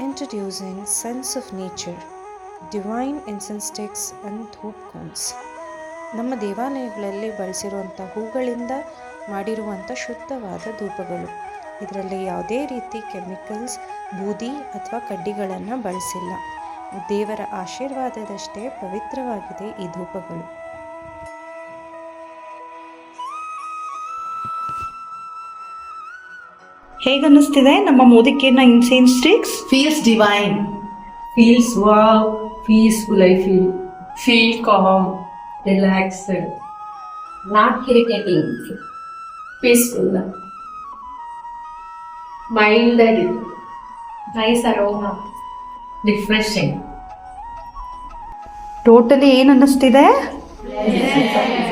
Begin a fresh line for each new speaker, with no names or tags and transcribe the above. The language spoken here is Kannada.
Introducing Sense of Nature, Divine Incense Sticks and Dhoop Cones. ನಮ್ಮ ದೇವಾಲಯಗಳಲ್ಲಿ ಬಳಸಿರುವಂಥ ಹೂಗಳಿಂದ ಮಾಡಿರುವಂಥ ಶುದ್ಧವಾದ ಧೂಪಗಳು. ಇದರಲ್ಲಿ ಯಾವುದೇ ರೀತಿ ಕೆಮಿಕಲ್ಸ್, ಬೂದಿ ಅಥವಾ ಕಡ್ಡಿಗಳನ್ನು ಬಳಸಿಲ್ಲ. ದೇವರ ಆಶೀರ್ವಾದದಷ್ಟೇ ಪವಿತ್ರವಾಗಿದೆ ಈ ಧೂಪಗಳು.
ಹೇಗನ್ನಿಸ್ತಿದೆ ನಮ್ಮ ಮೋದಿಕೇರ್ನ incense sticks?
Feels divine. Feels wow. Peaceful I feel. Feel calm. Relaxed. Not irritating. Peaceful. Mild. Nice aroma. Refreshing.
Totally ಏನು ಅನ್ನಿಸ್ತಿದೆ?
Yes.